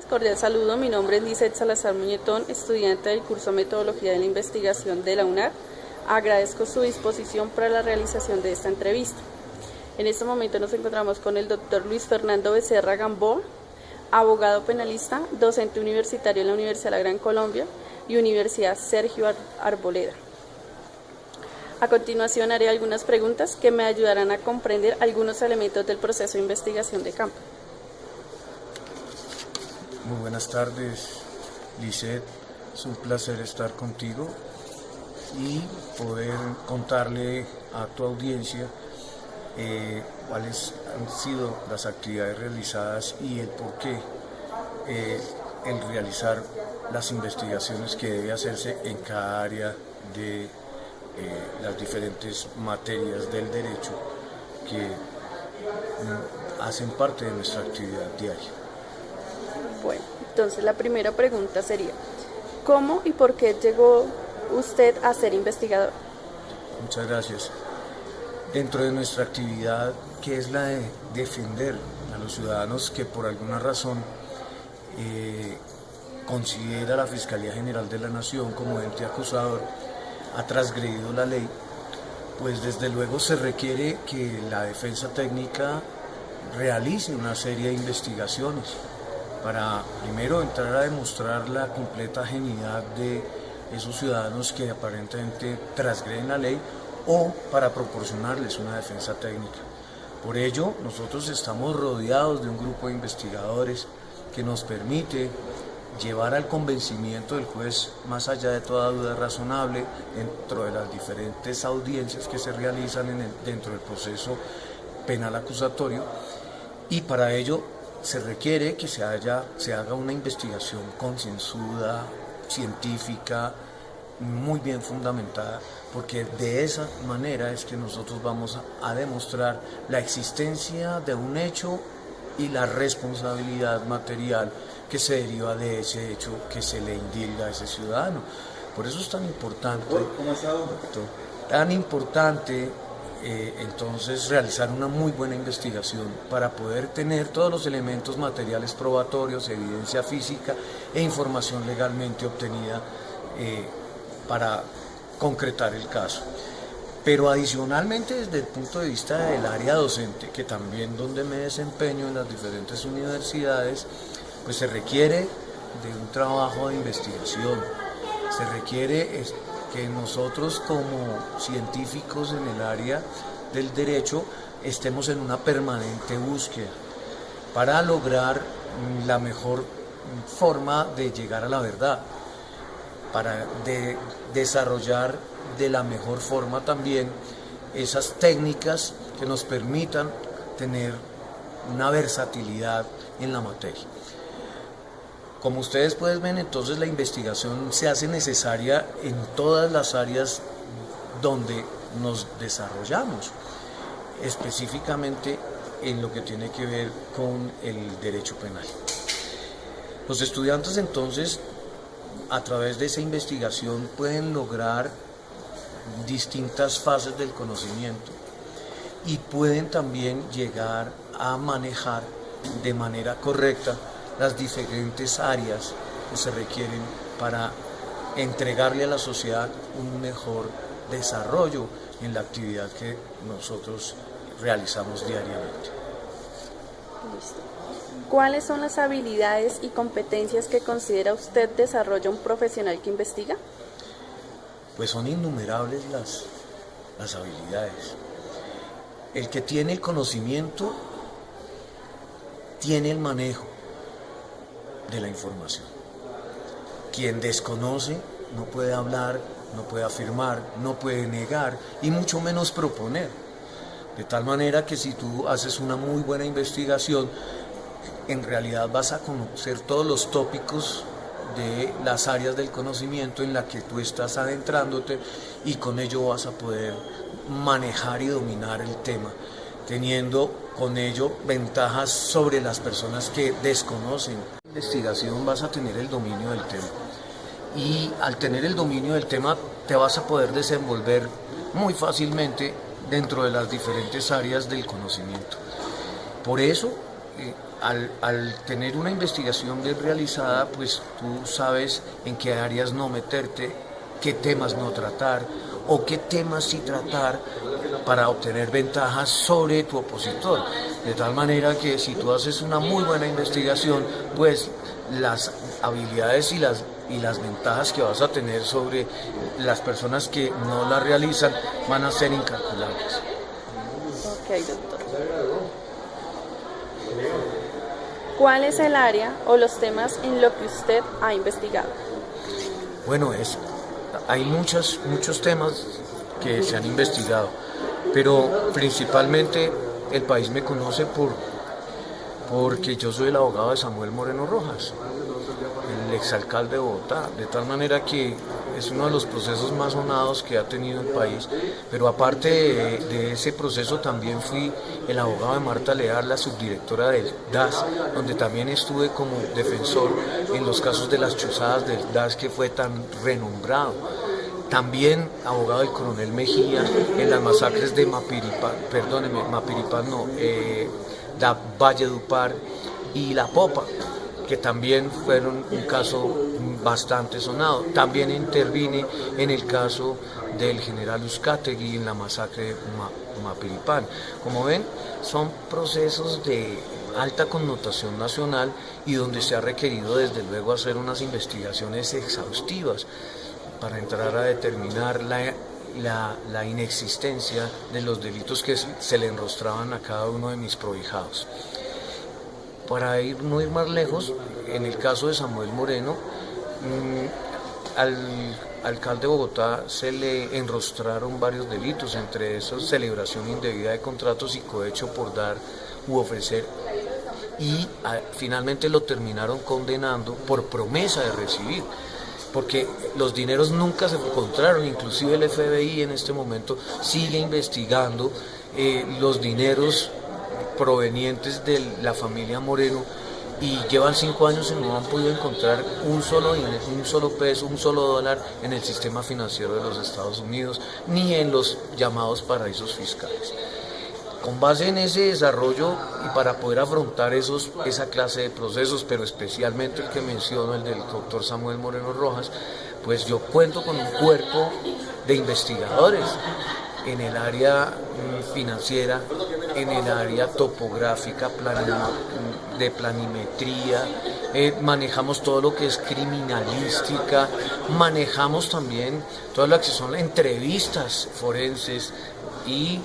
Cordial saludo, mi nombre es Lizeth Salazar Muñetón, estudiante del curso Metodología de la Investigación de la UNAR. Agradezco su disposición para la realización de esta entrevista. En este momento nos encontramos con el doctor Luis Fernando Becerra Gamboa, abogado penalista, docente universitario en la Universidad de la Gran Colombia y Universidad Sergio Arboleda. A continuación haré algunas preguntas que me ayudarán a comprender algunos elementos del proceso de investigación de campo. Muy buenas tardes, Lizeth. Es un placer estar contigo y poder contarle a tu audiencia cuáles han sido las actividades realizadas y el por qué el realizar las investigaciones que debe hacerse en cada área de las diferentes materias del derecho que hacen parte de nuestra actividad diaria. Bueno, entonces la primera pregunta sería, ¿cómo y por qué llegó usted a ser investigador? Muchas gracias. Dentro de nuestra actividad, que es la de defender a los ciudadanos que por alguna razón considera la Fiscalía General de la Nación como ente acusador, ha transgredido la ley, pues desde luego se requiere que la defensa técnica realice una serie de investigaciones para primero entrar a demostrar la completa genialidad de esos ciudadanos que aparentemente transgreden la ley o para proporcionarles una defensa técnica. Por ello, nosotros estamos rodeados de un grupo de investigadores que nos permite llevar al convencimiento del juez, más allá de toda duda razonable, dentro de las diferentes audiencias que se realizan dentro del proceso penal acusatorio, y para ello se requiere que se haga una investigación concienzuda, científica, muy bien fundamentada, porque de esa manera es que nosotros vamos a demostrar la existencia de un hecho y la responsabilidad material que se deriva de ese hecho que se le indilga a ese ciudadano. Por eso es tan importante, entonces realizar una muy buena investigación para poder tener todos los elementos materiales probatorios, evidencia física e información legalmente obtenida para concretar el caso. Pero adicionalmente, desde el punto de vista del área docente, que también donde me desempeño en las diferentes universidades, pues se requiere de un trabajo de investigación, se requiere que nosotros como científicos en el área del derecho estemos en una permanente búsqueda para lograr la mejor forma de llegar a la verdad, para desarrollar de la mejor forma también esas técnicas que nos permitan tener una versatilidad en la materia. Como ustedes pueden ver, entonces la investigación se hace necesaria en todas las áreas donde nos desarrollamos, específicamente en lo que tiene que ver con el derecho penal. Los estudiantes entonces, a través de esa investigación, pueden lograr distintas fases del conocimiento y pueden también llegar a manejar de manera correcta las diferentes áreas que se requieren para entregarle a la sociedad un mejor desarrollo en la actividad que nosotros realizamos diariamente. Listo. ¿Cuáles son las habilidades y competencias que considera usted desarrolla un profesional que investiga? Pues son innumerables las habilidades. El que tiene el conocimiento tiene el manejo de la información. Quien desconoce no puede hablar, no puede afirmar, no puede negar y mucho menos proponer. De tal manera que si tú haces una muy buena investigación, en realidad vas a conocer todos los tópicos de las áreas del conocimiento en la que tú estás adentrándote y con ello vas a poder manejar y dominar el tema, teniendo con ello ventajas sobre las personas que desconocen. En la investigación vas a tener el dominio del tema y al tener el dominio del tema te vas a poder desenvolver muy fácilmente dentro de las diferentes áreas del conocimiento. Por eso al tener una investigación bien realizada, pues tú sabes en qué áreas no meterte, qué temas no tratar o qué temas sí tratar para obtener ventajas sobre tu opositor. De tal manera que si tú haces una muy buena investigación, pues las habilidades y las ventajas que vas a tener sobre las personas que no la realizan van a ser incalculables. Ok, doctor. ¿Cuál es el área o los temas en lo que usted ha investigado? Bueno, hay muchos temas que se han investigado, pero principalmente el país me conoce porque yo soy el abogado de Samuel Moreno Rojas, el exalcalde de Bogotá, de tal manera que es uno de los procesos más sonados que ha tenido el país, pero aparte de ese proceso también fui el abogado de Marta Leal, la subdirectora del DAS, donde también estuve como defensor en los casos de las chuzadas del DAS que fue tan renombrado. También abogado del coronel Mejía en las masacres de Valledupar y La Popa, que también fueron un caso bastante sonado. También intervine en el caso del general Uzcategui en la masacre de Mapiripán. Como ven, son procesos de alta connotación nacional y donde se ha requerido desde luego hacer unas investigaciones exhaustivas para entrar a determinar la inexistencia de los delitos que se le enrostraban a cada uno de mis prohijados. Para no ir más lejos, en el caso de Samuel Moreno, al alcalde de Bogotá se le enrostraron varios delitos, entre esos celebración indebida de contratos y cohecho por dar u ofrecer, y finalmente lo terminaron condenando por promesa de recibir, porque los dineros nunca se encontraron. Inclusive el FBI en este momento sigue investigando los dineros provenientes de la familia Moreno y llevan 5 años y no han podido encontrar un solo peso, un solo dólar en el sistema financiero de los Estados Unidos ni en los llamados paraísos fiscales. Con base en ese desarrollo y para poder afrontar esa clase de procesos, pero especialmente el que menciono, el del doctor Samuel Moreno Rojas, pues yo cuento con un cuerpo de investigadores en el área financiera, en el área topográfica, de planimetría, manejamos todo lo que es criminalística, manejamos también todo lo que son entrevistas forenses y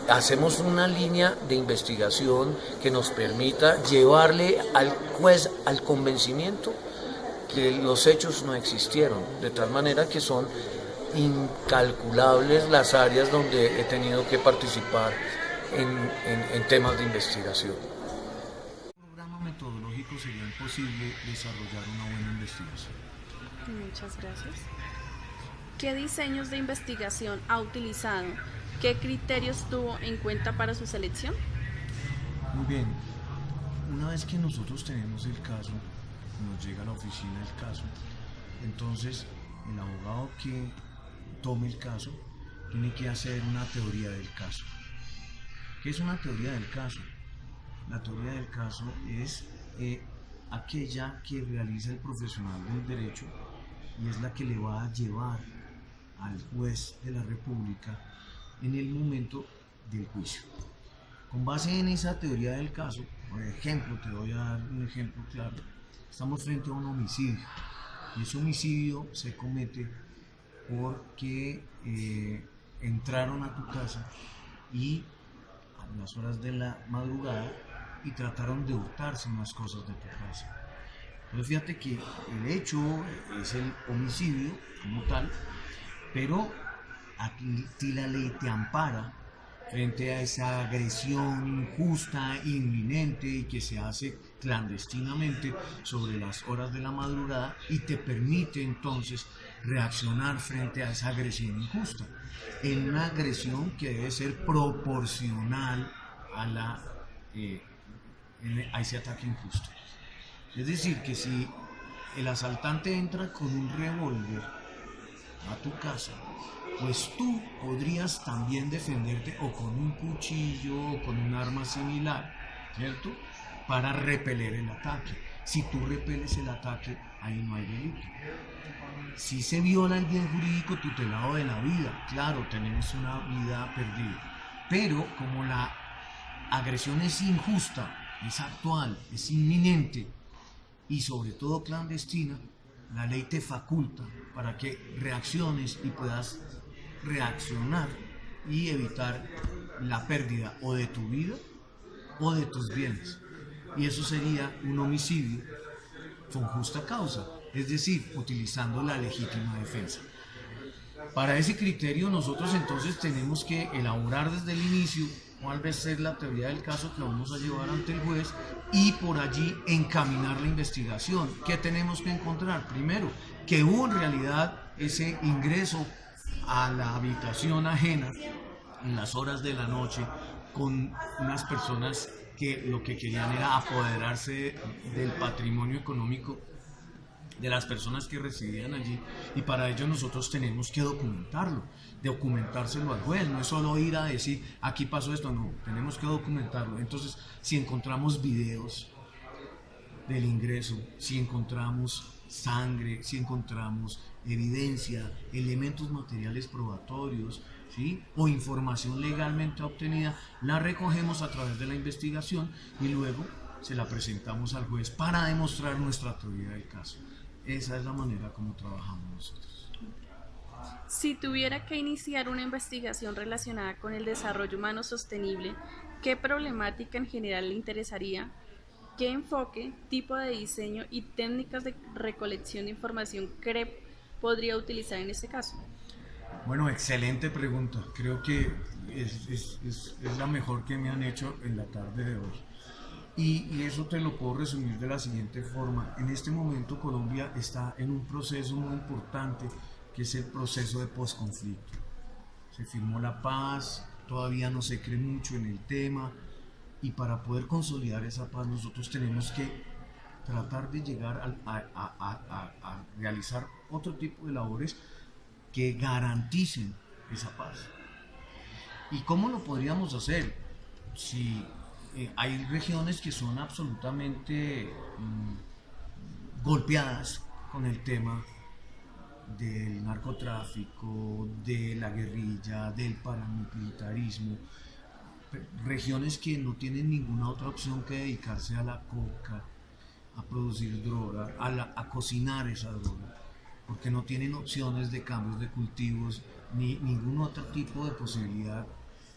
hacemos una línea de investigación que nos permita llevarle al juez al convencimiento que los hechos no existieron, de tal manera que son incalculables las áreas donde he tenido que participar en temas de investigación. Un programa metodológico sería imposible desarrollar una buena investigación. Muchas gracias. ¿Qué diseños de investigación ha utilizado? ¿Qué criterios tuvo en cuenta para su selección? Muy bien, una vez que nosotros tenemos el caso, nos llega a la oficina el caso, entonces el abogado que tome el caso tiene que hacer una teoría del caso. ¿Qué es una teoría del caso? La teoría del caso es aquella que realiza el profesional del derecho y es la que le va a llevar al juez de la República en el momento del juicio. Con base en esa teoría del caso, por ejemplo, te voy a dar un ejemplo claro. Estamos frente a un homicidio y ese homicidio se comete porque entraron a tu casa y a las horas de la madrugada y trataron de hurtarse unas cosas de tu casa. Entonces fíjate que el hecho es el homicidio como tal, pero a ti la ley te ampara frente a esa agresión injusta, inminente y que se hace clandestinamente sobre las horas de la madrugada y te permite entonces reaccionar frente a esa agresión injusta, en una agresión que debe ser proporcional a ese ataque injusto. Es decir, que si el asaltante entra con un revólver a tu casa, pues tú podrías también defenderte o con un cuchillo o con un arma similar, ¿cierto? para repeler el ataque. Si tú repeles el ataque, ahí no hay delito. Si se viola el bien jurídico tutelado de la vida, claro, tenemos una vida perdida. Pero como la agresión es injusta, es actual, es inminente y sobre todo clandestina, la ley te faculta para que reacciones y puedas reaccionar y evitar la pérdida o de tu vida o de tus bienes. Y eso sería un homicidio con justa causa, es decir, utilizando la legítima defensa. Para ese criterio nosotros entonces tenemos que elaborar desde el inicio cuál va a ser la teoría del caso que vamos a llevar ante el juez y por allí encaminar la investigación. ¿Qué tenemos que encontrar? Primero, que hubo en realidad ese ingreso a la habitación ajena en las horas de la noche con unas personas que lo que querían era apoderarse del patrimonio económico de las personas que residían allí, y para ello nosotros tenemos que documentárselo al juez. No es solo ir a decir aquí pasó esto, no, tenemos que documentarlo. Entonces, si encontramos videos del ingreso, si encontramos sangre, si encontramos evidencia, elementos materiales probatorios, ¿sí?, o información legalmente obtenida, la recogemos a través de la investigación y luego se la presentamos al juez para demostrar nuestra teoría del caso. Esa es la manera como trabajamos nosotros. Si tuviera que iniciar una investigación relacionada con el desarrollo humano sostenible, ¿qué problemática en general le interesaría? ¿Qué enfoque, tipo de diseño y técnicas de recolección de información cree podría utilizar en este caso? Bueno, excelente pregunta. Creo que es la mejor que me han hecho en la tarde de hoy. Y eso te lo puedo resumir de la siguiente forma. En este momento Colombia está en un proceso muy importante que es el proceso de posconflicto. Se firmó la paz, todavía no se cree mucho en el tema, y para poder consolidar esa paz nosotros tenemos que tratar de llegar a realizar otro tipo de labores que garanticen esa paz. ¿Y cómo lo podríamos hacer? Si hay regiones que son absolutamente golpeadas con el tema del narcotráfico, de la guerrilla, del paramilitarismo, regiones que no tienen ninguna otra opción que dedicarse a la coca, a producir droga, a cocinar esa droga, porque no tienen opciones de cambios de cultivos ni ningún otro tipo de posibilidad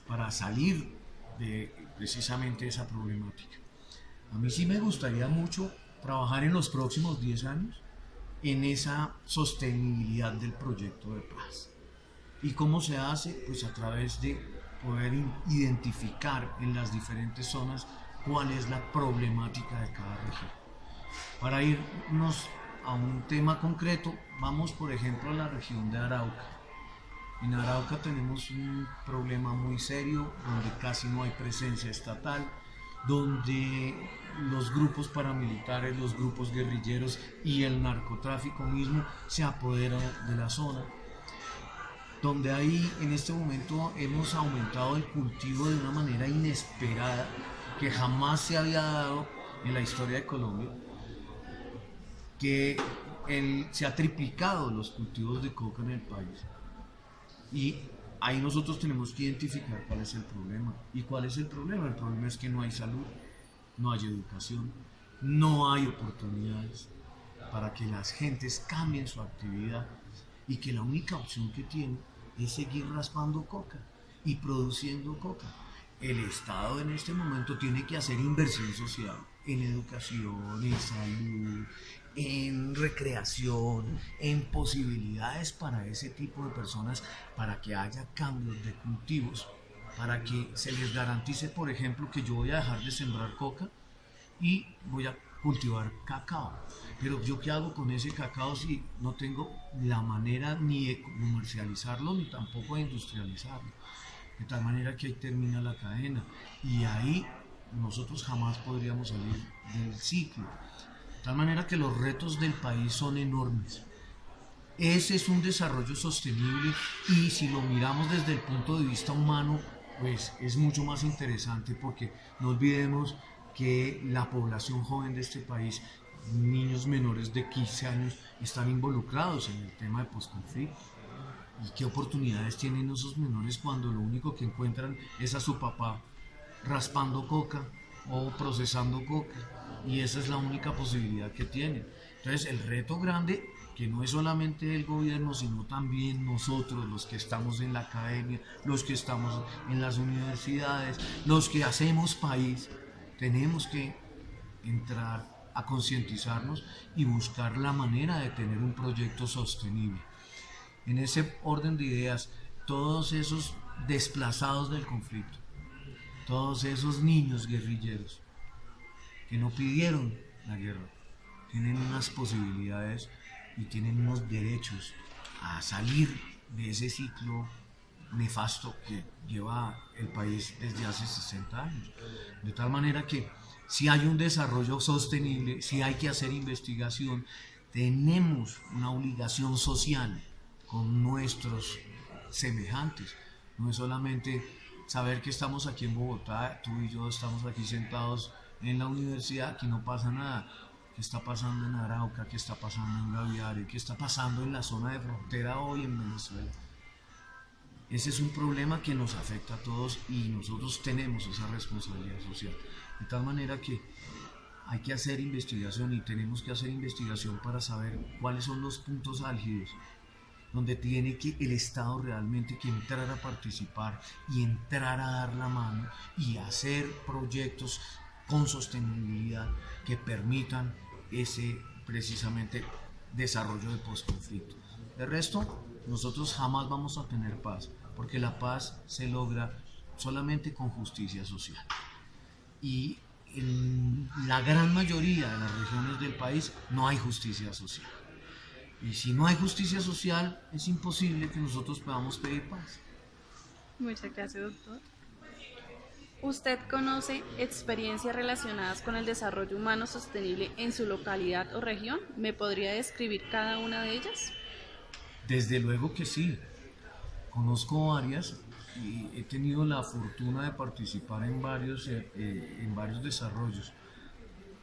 para salir de precisamente esa problemática. A mí sí me gustaría mucho trabajar en los próximos 10 años en esa sostenibilidad del proyecto de paz. ¿Y cómo se hace? Pues a través de poder identificar en las diferentes zonas cuál es la problemática de cada región. Para irnos a un tema concreto, vamos por ejemplo a la región de Arauca. En Arauca tenemos un problema muy serio donde casi no hay presencia estatal, donde los grupos paramilitares, los grupos guerrilleros y el narcotráfico mismo se apoderan de la zona, donde ahí en este momento hemos aumentado el cultivo de una manera inesperada que jamás se había dado en la historia de Colombia, que se ha triplicado los cultivos de coca en el país. Y ahí nosotros tenemos que identificar cuál es el problema. ¿Y cuál es el problema? El problema es que no hay salud, no hay educación, no hay oportunidades para que las gentes cambien su actividad y que la única opción que tienen es seguir raspando coca y produciendo coca. El Estado en este momento tiene que hacer inversión social en educación, en salud, en recreación, en posibilidades para ese tipo de personas, para que haya cambios de cultivos, para que se les garantice, por ejemplo, que yo voy a dejar de sembrar coca y voy a cultivar cacao. Pero yo qué hago con ese cacao si no tengo la manera ni de comercializarlo ni tampoco de industrializarlo, de tal manera que ahí termina la cadena y ahí nosotros jamás podríamos salir del ciclo, de tal manera que los retos del país son enormes. Ese es un desarrollo sostenible y si lo miramos desde el punto de vista humano, pues es mucho más interesante, porque no olvidemos que la población joven de este país, niños menores de 15 años, están involucrados en el tema de posconflicto. ¿Y qué oportunidades tienen esos menores cuando lo único que encuentran es a su papá raspando coca o procesando coca? Y esa es la única posibilidad que tienen. Entonces el reto grande, que no es solamente el gobierno, sino también nosotros, los que estamos en la academia, los que estamos en las universidades, los que hacemos país, tenemos que entrar a concientizarnos y buscar la manera de tener un proyecto sostenible. En ese orden de ideas, todos esos desplazados del conflicto, todos esos niños guerrilleros que no pidieron la guerra, tienen unas posibilidades y tienen unos derechos a salir de ese ciclo nefasto que lleva el país desde hace 60 años. De tal manera que si hay un desarrollo sostenible, si hay que hacer investigación, tenemos una obligación social con nuestros semejantes. No es solamente saber que estamos aquí en Bogotá, tú y yo estamos aquí sentados en la universidad, aquí no pasa nada. ¿Qué está pasando en Arauca? ¿Qué está pasando en Gaviare? ¿Qué está pasando en la zona de frontera hoy en Venezuela? Ese es un problema que nos afecta a todos y nosotros tenemos esa responsabilidad social. De tal manera que hay que hacer investigación y tenemos que hacer investigación para saber cuáles son los puntos álgidos donde tiene que el Estado realmente que entrar a participar y entrar a dar la mano y hacer proyectos con sostenibilidad que permitan ese precisamente desarrollo de postconflicto. De resto, nosotros jamás vamos a tener paz, porque la paz se logra solamente con justicia social. Y en la gran mayoría de las regiones del país no hay justicia social. Y si no hay justicia social, es imposible que nosotros podamos pedir paz. Muchas gracias, doctor. ¿Usted conoce experiencias relacionadas con el desarrollo humano sostenible en su localidad o región? ¿Me podría describir cada una de ellas? Desde luego que sí. Conozco varias y he tenido la fortuna de participar en varios desarrollos.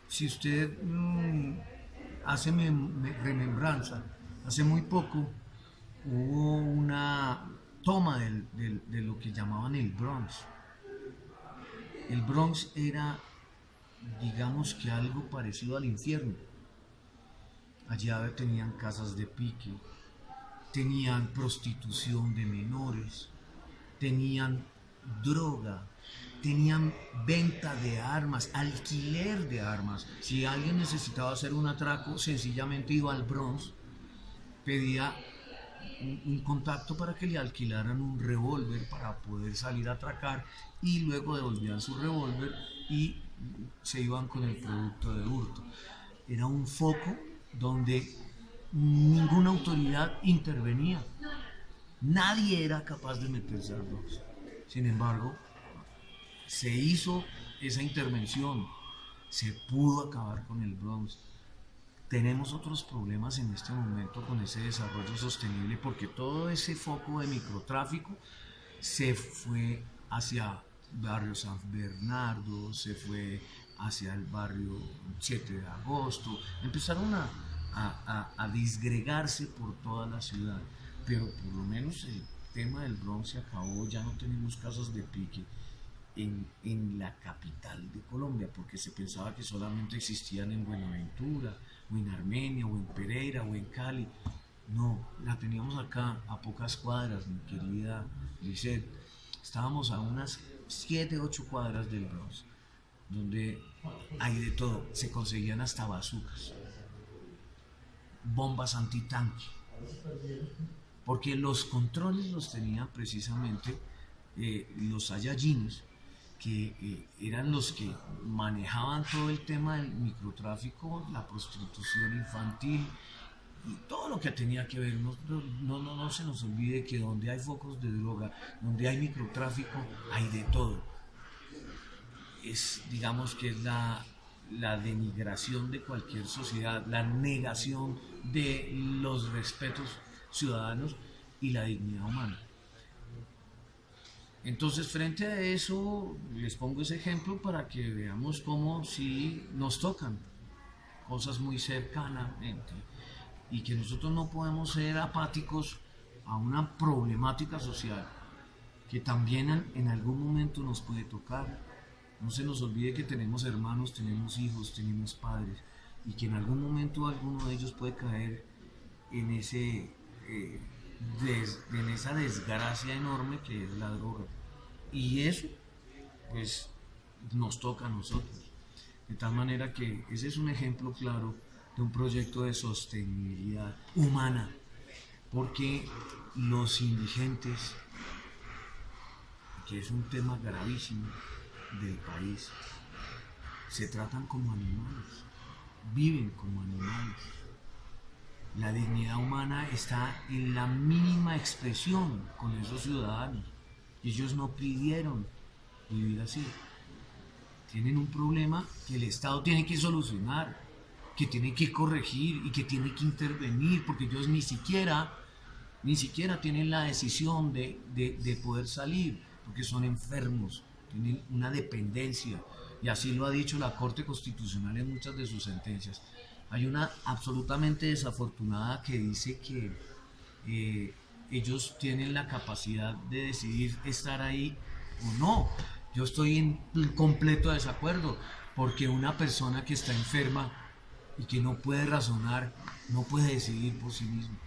Si usted hace remembranza, hace muy poco hubo una toma de lo que llamaban el Bronx. El Bronx era, digamos que algo parecido al infierno. Allá tenían casas de pique, tenían prostitución de menores, tenían droga, tenían venta de armas, alquiler de armas. Si alguien necesitaba hacer un atraco, sencillamente iba al Bronx, pedía un contacto para que le alquilaran un revólver para poder salir a atracar y luego devolvían su revólver y se iban con el producto de hurto. Era un foco donde ninguna autoridad intervenía. Nadie era capaz de meterse al Bronx. Sin embargo, se hizo esa intervención, se pudo acabar con el Bronx. Tenemos otros problemas en este momento con ese desarrollo sostenible porque todo ese foco de microtráfico se fue hacia el barrio San Bernardo, se fue hacia el barrio 7 de agosto, empezaron a disgregarse por toda la ciudad, pero por lo menos el tema del Bronx se acabó, ya no tenemos casas de pique en la capital de Colombia, porque se pensaba que solamente existían en Buenaventura, o en Armenia, o en Pereira, o en Cali. No, la teníamos acá, a pocas cuadras, mi querida Lisette. Estábamos a unas 7, 8 cuadras del Bronx, donde hay de todo, se conseguían hasta bazucas, bombas antitanque, porque los controles los tenían precisamente los Saiyajines, que eran los que manejaban todo el tema del microtráfico, la prostitución infantil y todo lo que tenía que ver. No se nos olvide que donde hay focos de droga, donde hay microtráfico, hay de todo. Digamos que es la denigración de cualquier sociedad, la negación de los respetos ciudadanos y la dignidad humana. Entonces, frente a eso, les pongo ese ejemplo para que veamos cómo sí nos tocan cosas muy cercanamente y que nosotros no podemos ser apáticos a una problemática social que también en algún momento nos puede tocar. No se nos olvide que tenemos hermanos, tenemos hijos, tenemos padres y que en algún momento alguno de ellos puede caer en en esa desgracia enorme que es la droga. Y eso, pues, nos toca a nosotros. De tal manera que ese es un ejemplo claro de un proyecto de sostenibilidad humana, porque los indigentes, que es un tema gravísimo del país, se tratan como animales, viven como animales. La dignidad humana está en la mínima expresión con esos ciudadanos. Ellos no pidieron vivir así. Tienen un problema que el Estado tiene que solucionar, que tiene que corregir y que tiene que intervenir, porque ellos ni siquiera tienen la decisión de poder salir, porque son enfermos, tienen una dependencia, y así lo ha dicho la Corte Constitucional en muchas de sus sentencias. Hay una absolutamente desafortunada que dice que ellos tienen la capacidad de decidir estar ahí o no. Yo estoy en completo desacuerdo, porque una persona que está enferma y que no puede razonar, no puede decidir por sí misma.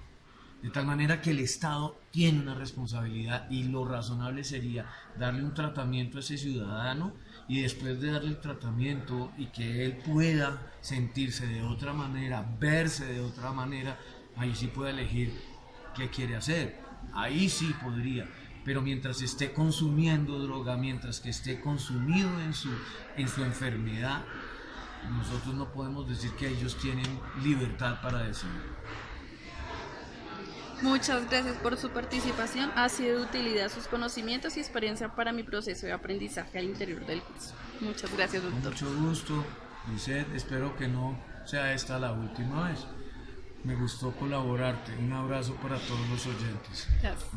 De tal manera que el Estado tiene una responsabilidad y lo razonable sería darle un tratamiento a ese ciudadano y después de darle el tratamiento y que él pueda sentirse de otra manera, verse de otra manera, ahí sí puede elegir qué quiere hacer. Ahí sí podría, pero mientras esté consumiendo droga, mientras que esté consumido en su enfermedad, nosotros no podemos decir que ellos tienen libertad para decidir. Muchas gracias por su participación. Ha sido de utilidad sus conocimientos y experiencia para mi proceso de aprendizaje al interior del curso. Muchas gracias, doctor. Con mucho gusto, Lisette. Espero que no sea esta la última vez. Me gustó colaborarte. Un abrazo para todos los oyentes. Gracias.